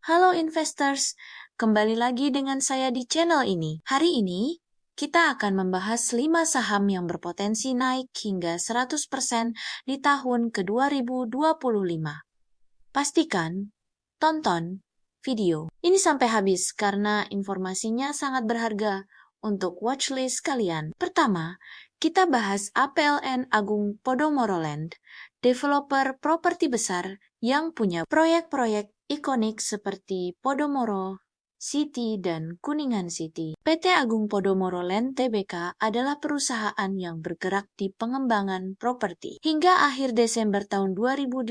Halo investors, kembali lagi dengan saya di channel ini. Hari ini, kita akan membahas 5 saham yang berpotensi naik hingga 100% di tahun ke-2025. Pastikan tonton video ini sampai habis karena informasinya sangat berharga untuk watchlist kalian. Pertama, kita bahas APLN Agung Podomoro Land, developer properti besar yang punya proyek-proyek ikonik seperti Podomoro City dan Kuningan City. PT Agung Podomoro Land Tbk adalah perusahaan yang bergerak di pengembangan properti. Hingga akhir Desember tahun 2018,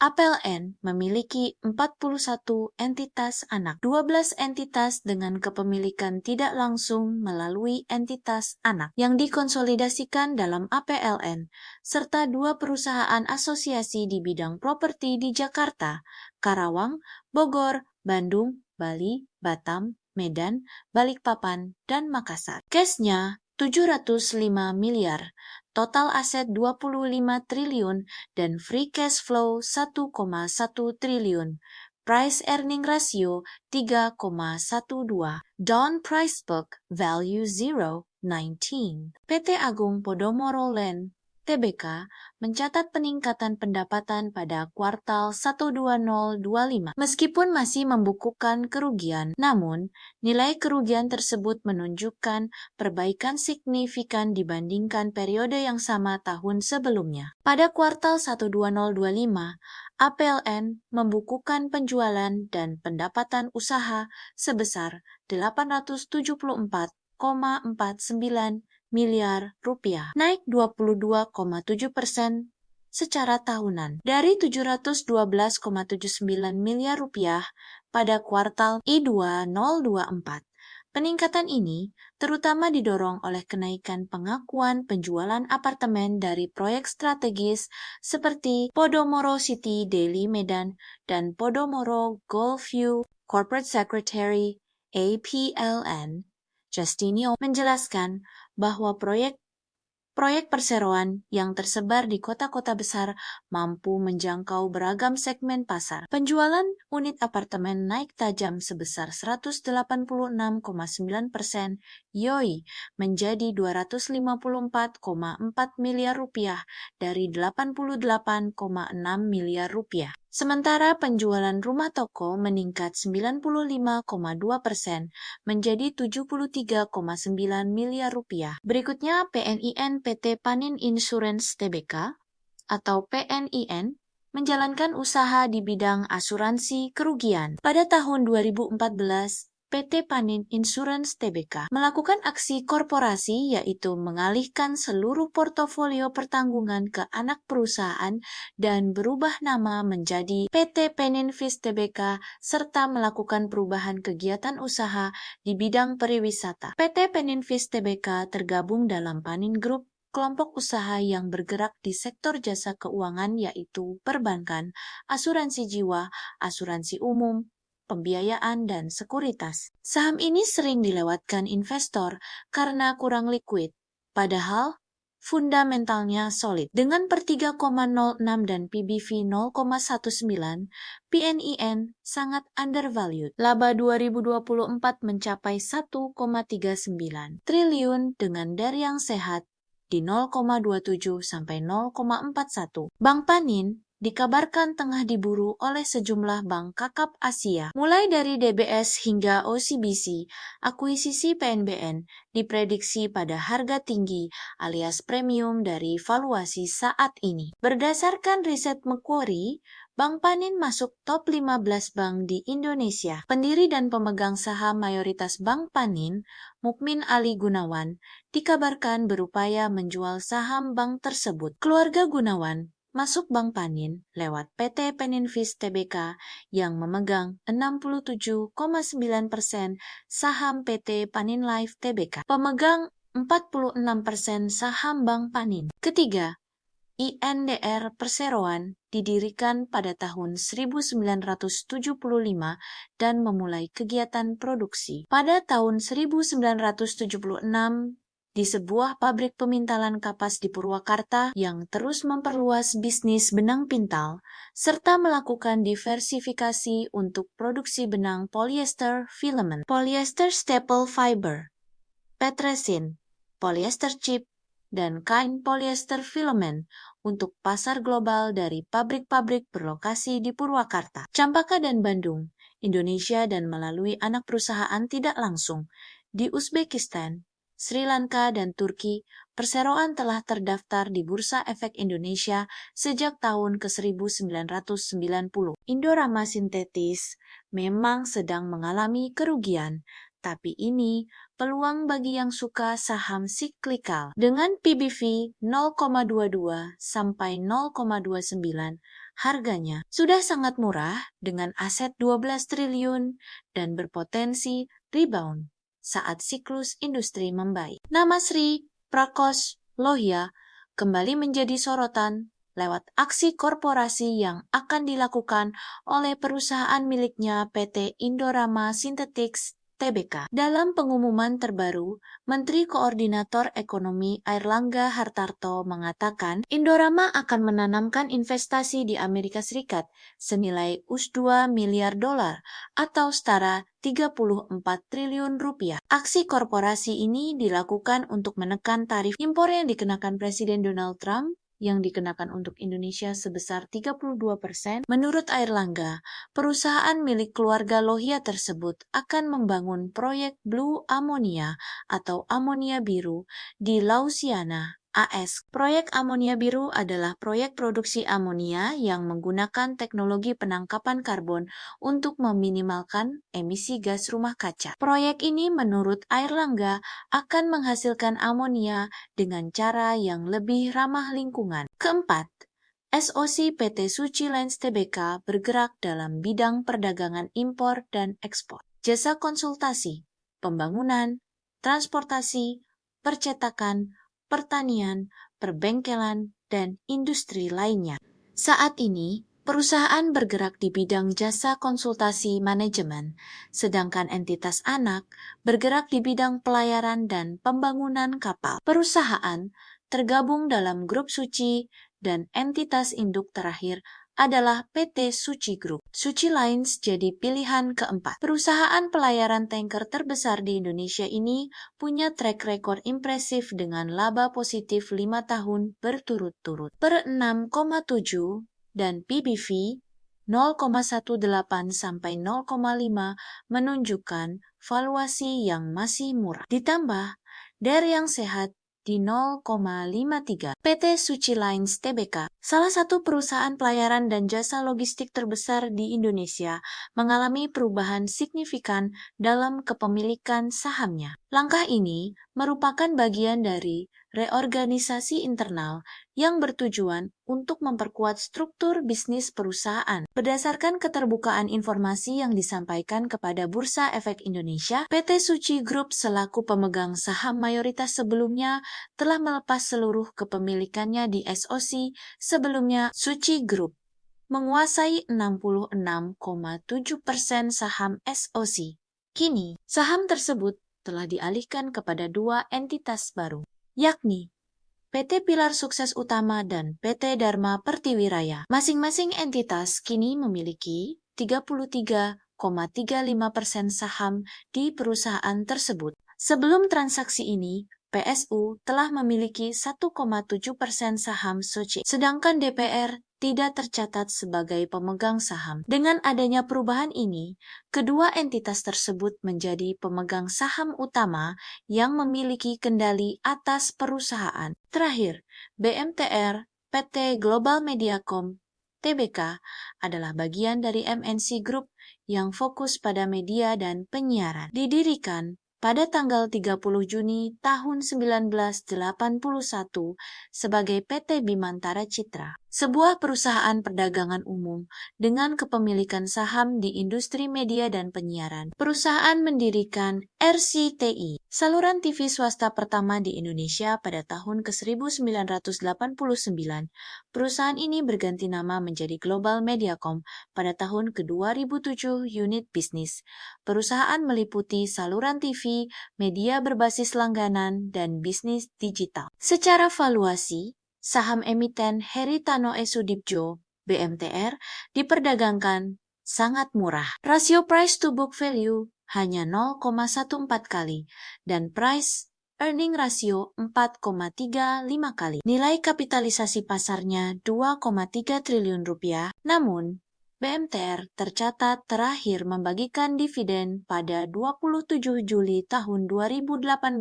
APLN memiliki 41 entitas anak, 12 entitas dengan kepemilikan tidak langsung melalui entitas anak yang dikonsolidasikan dalam APLN, serta 2 perusahaan asosiasi di bidang properti di Jakarta, Karawang, Bogor, Bandung, Bali, Batam, Medan, Balikpapan, dan Makassar. Cashnya 705 miliar, total aset 25 triliun, dan free cash flow 1,1 triliun. Price earning ratio 3,12. Down price book value 0,19. PT Agung Podomoro Land Tbk mencatat peningkatan pendapatan pada kuartal 1 2025. Meskipun masih membukukan kerugian, namun nilai kerugian tersebut menunjukkan perbaikan signifikan dibandingkan periode yang sama tahun sebelumnya. Pada kuartal 1 2025, APLN membukukan penjualan dan pendapatan usaha sebesar 874,49 miliar rupiah, naik 22,7% secara tahunan dari 712,79 miliar rupiah pada kuartal I2 2024. Peningkatan ini terutama didorong oleh kenaikan pengakuan penjualan apartemen dari proyek strategis seperti Podomoro City Daily Medan dan Podomoro Goldview. Corporate Secretary APLN Justinio menjelaskan bahwa proyek perseroan yang tersebar di kota-kota besar mampu menjangkau beragam segmen pasar. Penjualan unit apartemen naik tajam sebesar 186,9% YoY menjadi 254,4 miliar rupiah dari 88,6 miliar rupiah. Sementara penjualan rumah toko meningkat 95,2% menjadi 73,9 miliar rupiah. Berikutnya PNIN PT Panin Insurance Tbk atau PNIN menjalankan usaha di bidang asuransi kerugian. Pada tahun 2014, PT Panin Insurance Tbk melakukan aksi korporasi yaitu mengalihkan seluruh portofolio pertanggungan ke anak perusahaan dan berubah nama menjadi PT Paninvis Tbk serta melakukan perubahan kegiatan usaha di bidang pariwisata. PT Paninvis Tbk tergabung dalam Panin Group, kelompok usaha yang bergerak di sektor jasa keuangan yaitu perbankan, asuransi jiwa, asuransi umum, pembiayaan, dan sekuritas. Saham ini sering dilewatkan investor karena kurang likuid, padahal fundamentalnya solid. Dengan per 3,06 dan PBV 0,19, PNIN sangat undervalued. Laba 2024 mencapai 1,39 triliun dengan DER yang sehat di 0,27 sampai 0,41. Bank Panin dikabarkan tengah diburu oleh sejumlah bank kakap Asia. Mulai dari DBS hingga OCBC, akuisisi PNBN diprediksi pada harga tinggi alias premium dari valuasi saat ini. Berdasarkan riset Macquarie, Bank Panin masuk top 15 bank di Indonesia. Pendiri dan pemegang saham mayoritas Bank Panin, Mukmin Ali Gunawan, dikabarkan berupaya menjual saham bank tersebut. Keluarga Gunawan masuk Bank Panin lewat PT Paninvis Tbk yang memegang 67,9% saham PT Panin Life Tbk, pemegang 46% saham Bank Panin. Ketiga, INDR Perseroan didirikan pada tahun 1975 dan memulai kegiatan produksi. Pada tahun 1976, di sebuah pabrik pemintalan kapas di Purwakarta yang terus memperluas bisnis benang pintal, serta melakukan diversifikasi untuk produksi benang polyester filament, polyester staple fiber, petresin, polyester chip, dan kain polyester filament untuk pasar global dari pabrik-pabrik berlokasi di Purwakarta, Campaka dan Bandung, Indonesia, dan melalui anak perusahaan tidak langsung di Uzbekistan, Sri Lanka, dan Turki. Perseroan telah terdaftar di Bursa Efek Indonesia sejak tahun ke-1990. Indorama Sintetis memang sedang mengalami kerugian, tapi ini peluang bagi yang suka saham siklikal. Dengan PBV 0,22 sampai 0,29, harganya sudah sangat murah dengan aset 12 triliun dan berpotensi rebound saat siklus industri membaik. Nama Sri Prakos Lohia kembali menjadi sorotan lewat aksi korporasi yang akan dilakukan oleh perusahaan miliknya PT Indorama Synthetics Tbk. Dalam pengumuman terbaru, Menteri Koordinator Ekonomi Airlangga Hartarto mengatakan Indorama akan menanamkan investasi di Amerika Serikat senilai US$2 miliar atau setara 34 triliun rupiah. Aksi korporasi ini dilakukan untuk menekan tarif impor yang dikenakan Presiden Donald Trump yang dikenakan untuk Indonesia sebesar 32%. Menurut Airlangga, perusahaan milik keluarga Lohia tersebut akan membangun proyek Blue Ammonia atau amonia biru di Louisiana, AS. Proyek amonia biru adalah proyek produksi amonia yang menggunakan teknologi penangkapan karbon untuk meminimalkan emisi gas rumah kaca. Proyek ini menurut Airlangga akan menghasilkan amonia dengan cara yang lebih ramah lingkungan. Keempat, SOC PT Suci Lines Tbk bergerak dalam bidang perdagangan impor dan ekspor, jasa konsultasi, pembangunan, transportasi, percetakan, pertanian, perbengkelan, dan industri lainnya. Saat ini, perusahaan bergerak di bidang jasa konsultasi manajemen, sedangkan entitas anak bergerak di bidang pelayaran dan pembangunan kapal. Perusahaan tergabung dalam grup Suci dan entitas induk terakhir adalah PT Suci Group. Suci Lines jadi pilihan keempat. Perusahaan pelayaran tanker terbesar di Indonesia ini punya track record impresif dengan laba positif 5 tahun berturut-turut. Per 6,7 dan PBV 0,18 sampai 0,5 menunjukkan valuasi yang masih murah. Ditambah dari yang sehat di 0,53. PT Suci Lines Tbk, salah satu perusahaan pelayaran dan jasa logistik terbesar di Indonesia, mengalami perubahan signifikan dalam kepemilikan sahamnya. Langkah ini merupakan bagian dari reorganisasi internal yang bertujuan untuk memperkuat struktur bisnis perusahaan. Berdasarkan keterbukaan informasi yang disampaikan kepada Bursa Efek Indonesia, PT Suci Group selaku pemegang saham mayoritas sebelumnya telah melepas seluruh kepemilikannya di SOC sebelumnya. Suci Group menguasai 66,7% saham SOC. Kini, saham tersebut telah dialihkan kepada dua entitas baru, yakni PT Pilar Sukses Utama dan PT Dharma Pertiwiraya. Masing-masing entitas kini memiliki 33,35% saham di perusahaan tersebut. Sebelum transaksi ini, PSU telah memiliki 1,7% saham Suci, sedangkan DPR tidak tercatat sebagai pemegang saham. Dengan adanya perubahan ini, kedua entitas tersebut menjadi pemegang saham utama yang memiliki kendali atas perusahaan. Terakhir, BMTR PT Global Mediacom Tbk adalah bagian dari MNC Group yang fokus pada media dan penyiaran. Didirikan pada tanggal 30 Juni tahun 1981 sebagai PT Bimantara Citra. sebuah perusahaan perdagangan umum dengan kepemilikan saham di industri media dan penyiaran. Perusahaan mendirikan RCTI, saluran TV swasta pertama di Indonesia pada tahun ke-1989. Perusahaan ini berganti nama menjadi Global Mediacom pada tahun ke-2007 unit bisnis. Perusahaan meliputi saluran TV, media berbasis langganan, dan bisnis digital. Secara valuasi, saham emiten Heritano Sudibjo (BMTR) diperdagangkan sangat murah. Rasio price to book value hanya 0,14 kali dan price earning ratio 4,35 kali. Nilai kapitalisasi pasarnya 2,3 triliun rupiah. Namun, BMTR tercatat terakhir membagikan dividen pada 27 Juli tahun 2018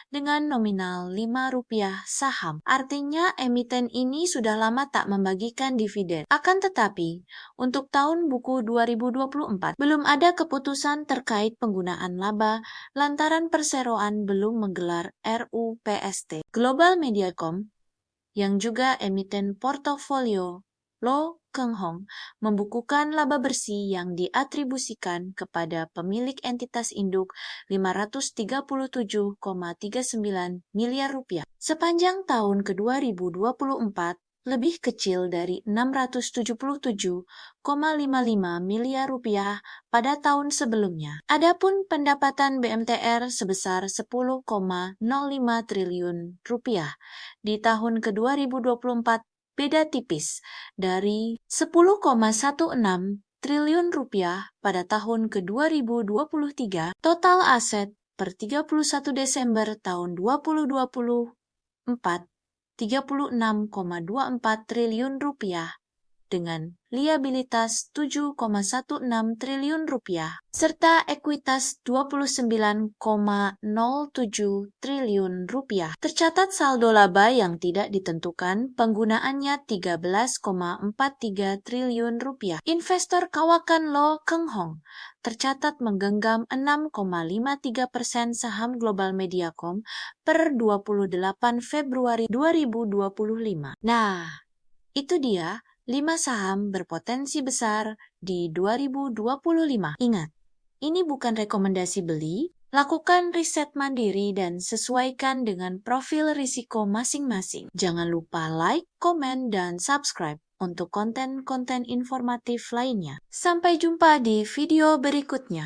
dengan nominal Rp5 saham. Artinya emiten ini sudah lama tak membagikan dividen. Akan tetapi, untuk tahun buku 2024, belum ada keputusan terkait penggunaan laba lantaran perseroan belum menggelar RUPST. Global Mediacom, yang juga emiten portofolio Lo Keng Hong, membukukan laba bersih yang diatribusikan kepada pemilik entitas induk Rp537,39 miliar. Sepanjang tahun ke-2024, lebih kecil dari Rp677,55 miliar pada tahun sebelumnya. Adapun pendapatan BMTR sebesar Rp10,05 triliun di tahun ke-2024 beda tipis dari Rp10,16 triliun pada tahun ke-2023. Total aset per 31 Desember tahun 2024 Rp36,24 triliun dengan liabilitas Rp7,16 triliun serta ekuitas Rp29,07 triliun. Tercatat saldo laba yang tidak ditentukan, penggunaannya Rp13,43 triliun. Investor kawakan Lo Keng Hong tercatat menggenggam 6,53% saham Global Mediacom per 28 Februari 2025. Nah, itu dia 5 saham berpotensi besar di 2025. Ingat, ini bukan rekomendasi beli, lakukan riset mandiri dan sesuaikan dengan profil risiko masing-masing. Jangan lupa like, komen, dan subscribe untuk konten-konten informatif lainnya. Sampai jumpa di video berikutnya.